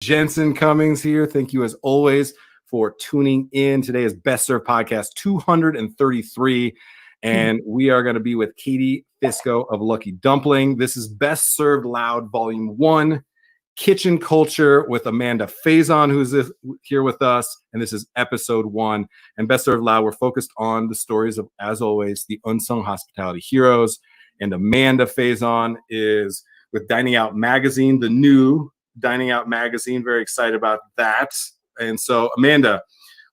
Jensen Cummings here. Thank you as always for tuning in. Today is Best Served Podcast 233, and we are going to be with Katie Fisco of Lucky Dumpling. This is Best Served Loud Volume 1, Kitchen Culture with Amanda Faison, who's here with us, and this is Episode 1. And Best Served Loud, we're focused on the stories of, as always, the Unsung Hospitality Heroes. And Amanda Faison is with DiningOut Magazine, the new DiningOut Magazine. Very excited about that. And so, Amanda,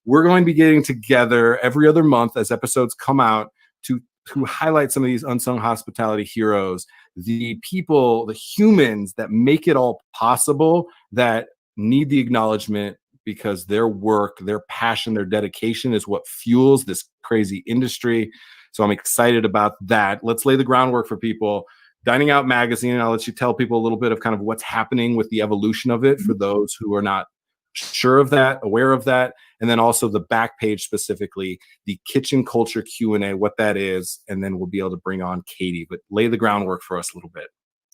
we're going to be getting together every other month as episodes come out to highlight some of these unsung hospitality heroes, the people, the humans that make it all possible, that need the acknowledgement because their work, their passion, their dedication is what fuels this crazy industry. So I'm excited about that. Let's lay the groundwork for people. DiningOut Magazine, and I'll let you tell people a little bit of kind of what's happening with the evolution of it for those who are not sure of that, aware of that, and then also the back page specifically, the kitchen culture Q&A, what that is, and then we'll be able to bring on Katie. But lay the groundwork for us a little bit.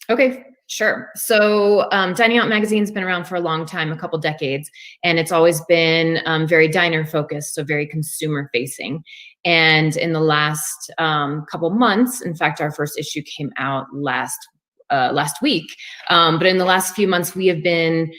Okay, sure. So DiningOut Magazine's been around for a long time, a couple decades, and it's always been very diner focused, so very consumer facing. And in the last couple months, in fact, our first issue came out last week. But in the last few months, we have been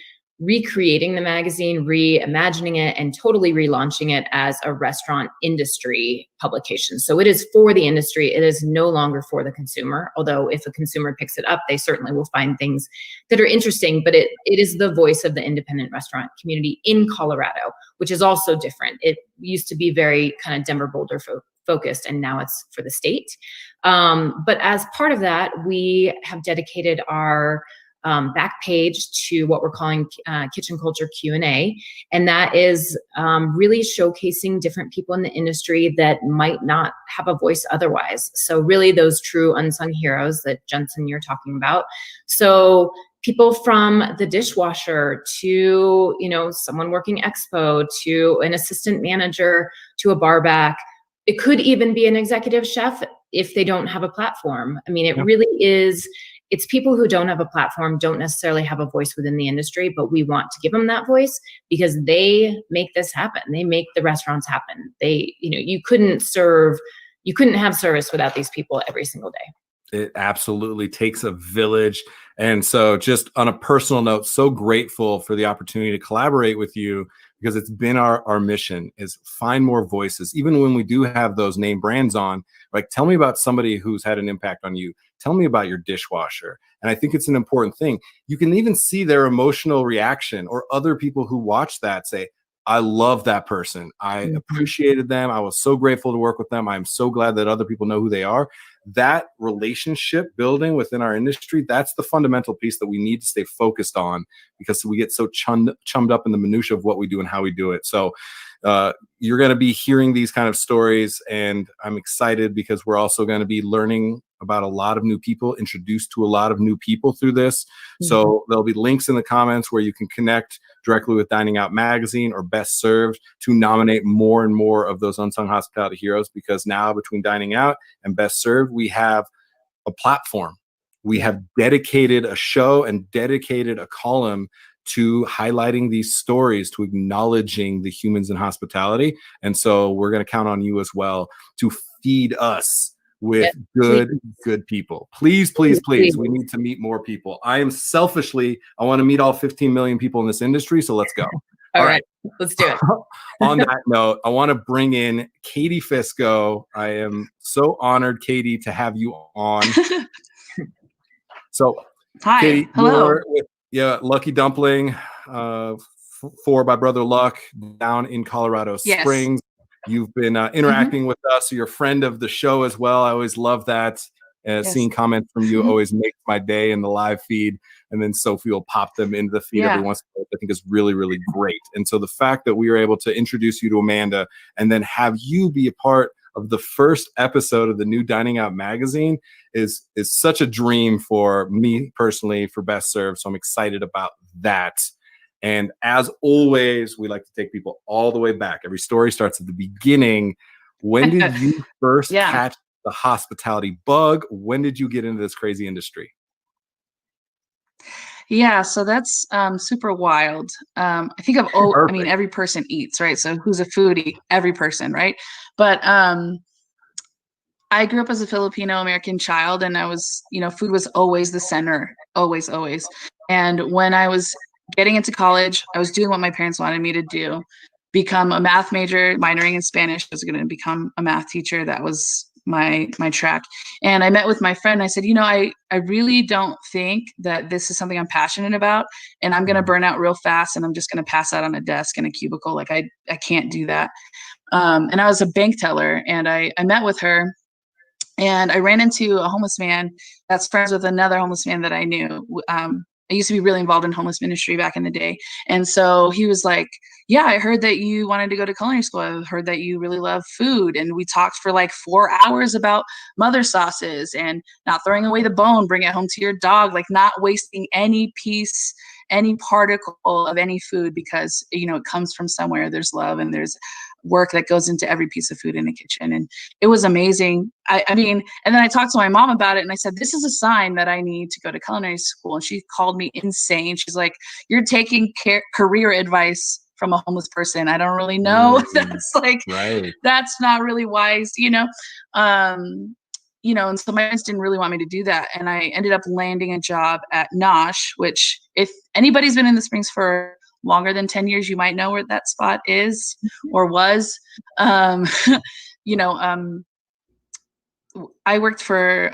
recreating the magazine, reimagining it, and totally relaunching it as a restaurant industry publication. So it is for the industry. It is no longer for the consumer, although if a consumer picks it up, they certainly will find things that are interesting, but it is the voice of the independent restaurant community in Colorado, which is also different. It used to be very kind of Denver, Boulder focused, and now it's for the state. But as part of that, we have dedicated our back page to what we're calling Kitchen Culture Q&A. And that is really showcasing different people in the industry that might not have a voice otherwise. So really those true unsung heroes that Jensen, you're talking about. So people from the dishwasher to, someone working expo, to an assistant manager, to a bar back. It could even be an executive chef if they don't have a platform. I mean, it really is. It's people who don't have a platform, don't necessarily have a voice within the industry, but we want to give them that voice because they make this happen. They make the restaurants happen. You couldn't have service without these people every single day. It absolutely takes a village. And so just on a personal note, so grateful for the opportunity to collaborate with you because it's been our mission is find more voices. Even when we do have those name brands on, like tell me about somebody who's had an impact on you. Tell me about your dishwasher. And I think it's an important thing. You can even see their emotional reaction or other people who watch that say, I love that person. I appreciated them. I was so grateful to work with them. I'm so glad that other people know who they are. That relationship building within our industry, that's the fundamental piece that we need to stay focused on because we get so chummed up in the minutia of what we do and how we do it. So you're going to be hearing these kind of stories, and I'm excited because we're also going to be learning about a lot of new people, introduced to a lot of new people through this. So there'll be links in the comments where you can connect directly with DiningOut Magazine or Best Served to nominate more and more of those unsung hospitality heroes, because now between DiningOut and Best Served, we have a platform. We have dedicated a show and dedicated a column to highlighting these stories, to acknowledging the humans in hospitality. And so we're going to count on you as well to feed us with good people. Please. We need to meet more people. I want to meet all 15 million people in this industry. So let's go. All right. Let's do it. On that note, I want to bring in Katie Fisco. I am so honored, Katie, to have you on. So, hi. Katie, hello. Lucky Dumpling, for my brother Luck down in Colorado Springs. You've been interacting with us. So you're a friend of the show as well. I always love that. Seeing comments from you always makes my day in the live feed. And then Sophie will pop them into the feed every once in a while. I think is really, really great. And so the fact that we were able to introduce you to Amanda and then have you be a part of the first episode of the new DiningOut Magazine is such a dream for me personally, for Best Served. So I'm excited about that. And as always, we like to take people all the way back. Every story starts at the beginning. When did you first catch the hospitality bug? When did you get into this crazy industry? Yeah, so that's super wild. I think I mean, Perfect. every person eats, right? So who's a foodie? Every person, right? But I grew up as a Filipino American child, and I was, food was always the center, always, always. And when I was getting into college, I was doing what my parents wanted me to do, become a math major, minoring in Spanish. I was going to become a math teacher. That was my track. And I met with my friend. I said, I really don't think that this is something I'm passionate about, and I'm going to burn out real fast, and I'm just going to pass out on a desk in a cubicle. Like I can't do that. And I was a bank teller, and I met with her. And I ran into a homeless man that's friends with another homeless man that I knew. I used to be really involved in homeless ministry back in the day. And so he was like, yeah, I heard that you wanted to go to culinary school. I heard that you really love food. And we talked for like 4 hours about mother sauces and not throwing away the bone, bring it home to your dog, like not wasting any piece, any particle of any food, because, it comes from somewhere. There's love and there's work that goes into every piece of food in the kitchen. And it was amazing. I mean, and then I talked to my mom about it, and I said, this is a sign that I need to go to culinary school. And she called me insane. She's like, you're taking career advice from a homeless person. I don't really know. That's like, right. That's not really wise, and so my parents didn't really want me to do that. And I ended up landing a job at Nosh, which if anybody's been in the Springs for longer than 10 years, you might know where that spot is or was. I worked for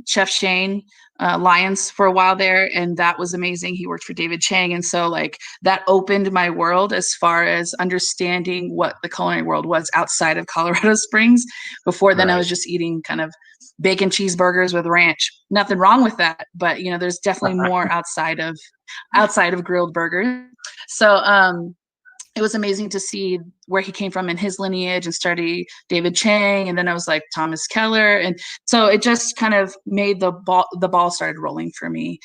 Chef Shane Lyons for a while there, and that was amazing. He worked for David Chang. And so like that opened my world as far as understanding what the culinary world was outside of Colorado Springs. Before then, I was just eating kind of bacon cheeseburgers with ranch. Nothing wrong with that, but there's definitely more outside of grilled burgers. So it was amazing to see where he came from in his lineage and study David Chang. And then I was like Thomas Keller. And so it just kind of made the ball started rolling for me.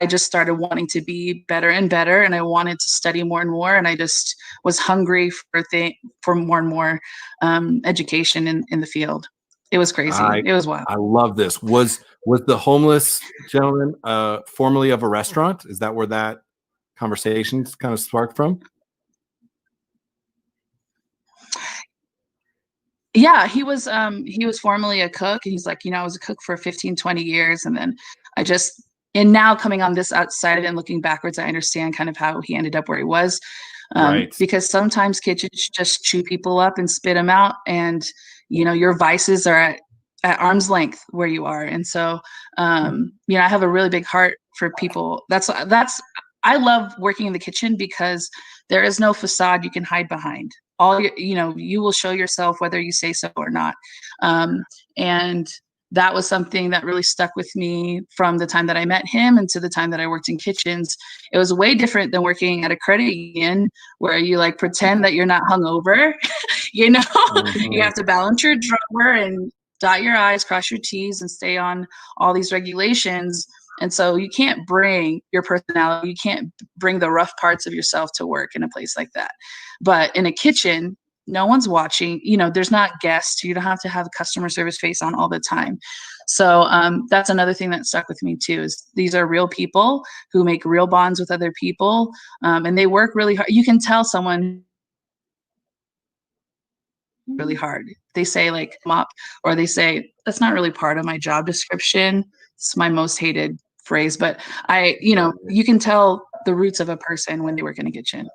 I just started wanting to be better and better, and I wanted to study more and more. And I just was hungry for more and more education in the field. It was crazy. It was wild. I love this. Was the homeless gentleman formerly of a restaurant? Is that where that conversation kind of sparked from? Yeah, he was formerly a cook. He's like, I was a cook for 15, 20 years. And then and now coming on this outside of it and looking backwards, I understand kind of how he ended up where he was. Right. Because sometimes kitchens just chew people up and spit them out. And, your vices are at arm's length where you are. And so, I have a really big heart for people. I love working in the kitchen because there is no facade you can hide behind. You will show yourself whether you say so or not. And that was something that really stuck with me from the time that I met him and to the time that I worked in kitchens. It was way different than working at a credit union where you like pretend that you're not hungover. You have to balance your drawer and dot your I's, cross your T's, and stay on all these regulations. And so you can't bring your personality, you can't bring the rough parts of yourself to work in a place like that. But in a kitchen, no one's watching, there's not guests. You don't have to have a customer service face on all the time. So that's another thing that stuck with me too, is these are real people who make real bonds with other people. And they work really hard. You can tell someone really hard. They say like mop, or they say, that's not really part of my job description. It's my most hated phrase, but you can tell the roots of a person when they work in a kitchen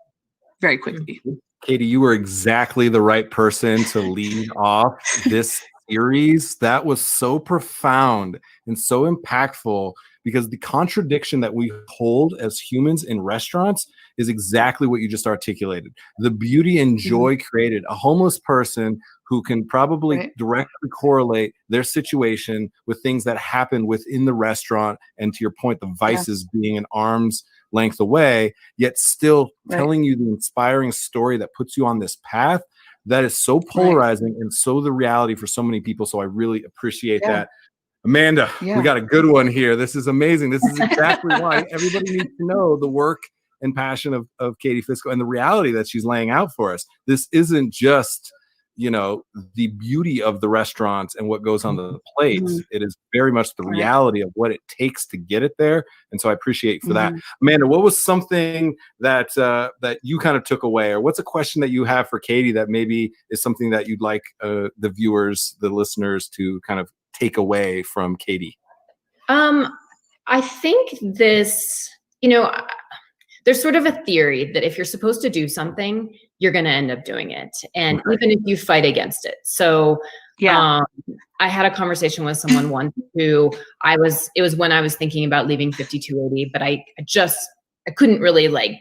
very quickly. Katie, you were exactly the right person to lead off this series. That was so profound and so impactful, because the contradiction that we hold as humans in restaurants is exactly what you just articulated. The beauty and joy created. A homeless person who can probably directly correlate their situation with things that happen within the restaurant, and to your point, the vices being an arm's length away, yet still telling you the inspiring story that puts you on this path that is so polarizing and so the reality for so many people. So I really appreciate that. Amanda, we got a good one here. This is amazing. This is exactly why everybody needs to know the work and passion of Katie Fisco and the reality that she's laying out for us. This isn't just you know, the beauty of the restaurants and what goes on the plates. Mm-hmm. It is very much the Right. reality of what it takes to get it there. And so I appreciate you for that. Mm-hmm. Amanda, what was something that that you kind of took away, or what's a question that you have for Katie that maybe is something that you'd like the viewers, the listeners to kind of take away from Katie? I think this, you know, there's sort of a theory that if you're supposed to do something, you're going to end up doing it. And even if you fight against it. So I had a conversation with someone once who it was when I was thinking about leaving 5280, but I couldn't really like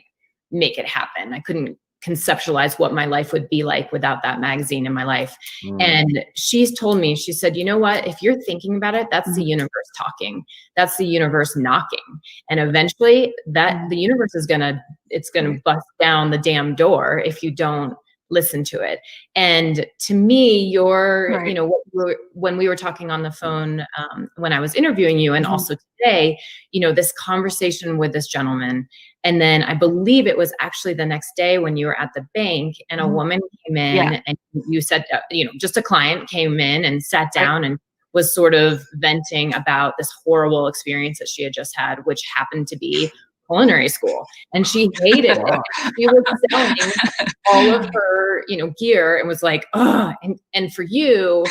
make it happen. I couldn't conceptualize what my life would be like without that magazine in my life. And she's told me, she said, you know what, if you're thinking about it, that's the universe talking. That's the universe knocking. And eventually the universe is it's gonna bust down the damn door if you don't listen to it. And to me, you know, when we were talking on the phone, when I was interviewing you, and also today, you know, this conversation with this gentleman. And then I believe it was actually the next day when you were at the bank and a woman came in and you said, you know, just a client came in and sat down and was sort of venting about this horrible experience that she had just had, which happened to be culinary school. And she hated it. She was selling all of her, you know, gear and was like, oh, and for you,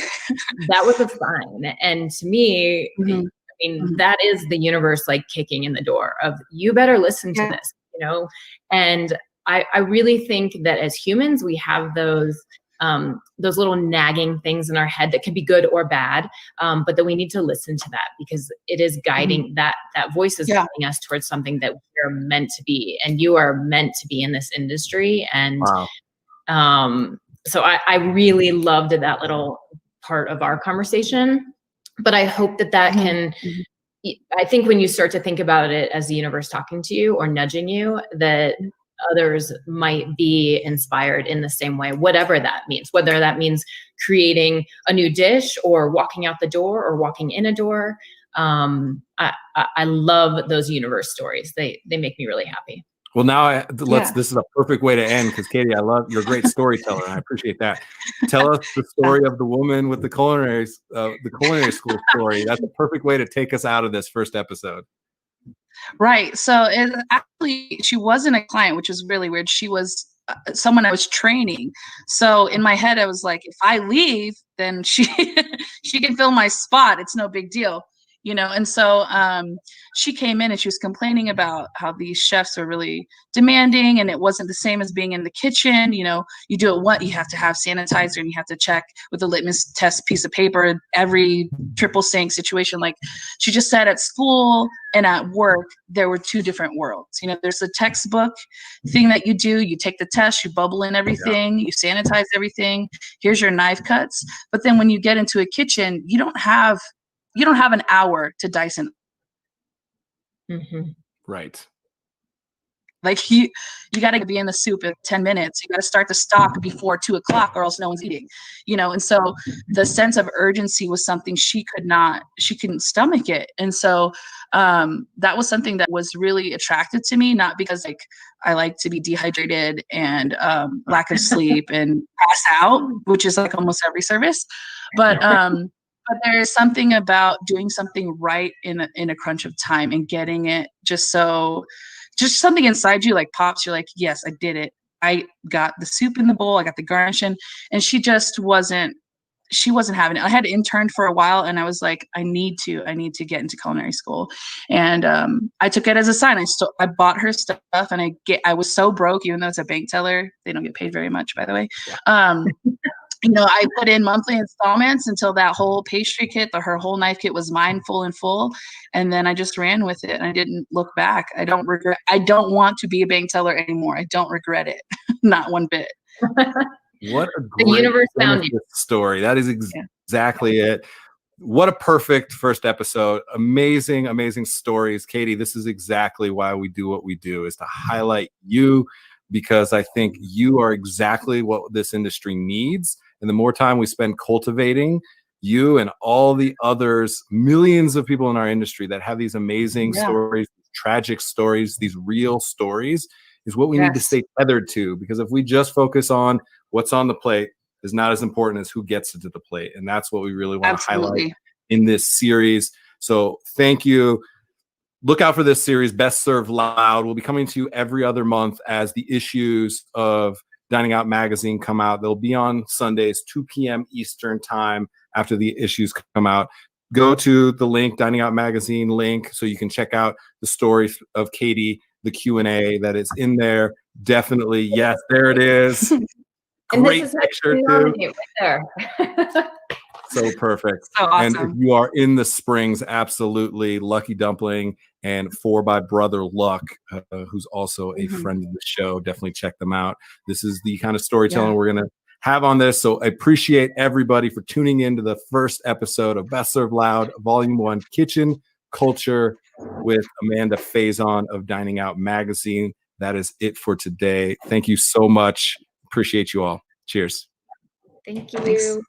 that was a sign. And to me, I mean, that is the universe like kicking in the door of you better listen to this, you know? And I really think that as humans, we have those little nagging things in our head that can be good or bad, but that we need to listen to that because it is guiding that voice is guiding us towards something that we're meant to be. And you are meant to be in this industry. And so I really loved that little part of our conversation. But I hope that can, I think when you start to think about it as the universe talking to you or nudging you, that others might be inspired in the same way, whatever that means, whether that means creating a new dish or walking out the door or walking in a door. I love those universe stories. They make me really happy. Well, now this is a perfect way to end because Katie, I love you're a great storyteller and I appreciate that. Tell us the story of the woman with the culinary school story. That's a perfect way to take us out of this first episode. Right. So actually, she wasn't a client, which is really weird. She was someone I was training. So in my head, I was like, if I leave, then she can fill my spot. It's no big deal. You know, and so she came in and she was complaining about how these chefs are really demanding and it wasn't the same as being in the kitchen. You know, you do it you have to have sanitizer and you have to check with a litmus test piece of paper every triple sink situation. Like she just said at school and at work, there were two different worlds. You know, there's a textbook thing that you do. You take the test, you bubble in everything, you sanitize everything. Here's your knife cuts. But then when you get into a kitchen, you don't have an hour to dice in. Right. Like you got to be in the soup in 10 minutes. You got to start the stock before 2:00 or else no one's eating, you know? And so the sense of urgency was something she couldn't stomach it. And so that was something that was really attracted to me, not because like I like to be dehydrated and lack of sleep and pass out, which is like almost every service. But there is something about doing something right in a crunch of time and getting it just something inside you like pops. You're like, yes, I did it. I got the soup in the bowl. I got the garnish in, and she wasn't having it. I had interned for a while and I was like, I need to get into culinary school. And I took it as a sign. I bought her stuff and I was so broke, even though it's a bank teller. They don't get paid very much, by the way. You know, I put in monthly installments until that whole pastry kit, her whole knife kit was mine full. And then I just ran with it and I didn't look back. I don't want to be a bank teller anymore. I don't regret it. Not one bit. What a great the universe found you. Story. That is exactly it. What a perfect first episode. Amazing, amazing stories. Katie, this is exactly why we do what we do, is to highlight you, because I think you are exactly what this industry needs. And the more time we spend cultivating you and all the others, millions of people in our industry that have these amazing stories, tragic stories, these real stories, is what we need to stay tethered to. Because if we just focus on what's on the plate, is not as important as who gets it to the plate. And that's what we really want to Absolutely. highlight in this series. So thank you. Look out for this series, Best Served Loud. We'll be coming to you every other month as the issues of Dining Out Magazine come out. They'll be on Sundays, 2 p.m. Eastern time after the issues come out. Go to the link, Dining Out Magazine link, so you can check out the story of Katie, the Q&A that is in there. Definitely, yes, there it is. And Great this is picture, too. right there. So perfect. So awesome. And if you are in the Springs, absolutely, Lucky Dumpling and 4 by Brother Luck, who's also a friend of the show. Definitely check them out. This is the kind of storytelling we're going to have on this. So I appreciate everybody for tuning in to the first episode of Best Served Loud, Volume 1, Kitchen Culture with Amanda Faison of Dining Out Magazine. That is it for today. Thank you so much. Appreciate you all. Cheers. Thank you.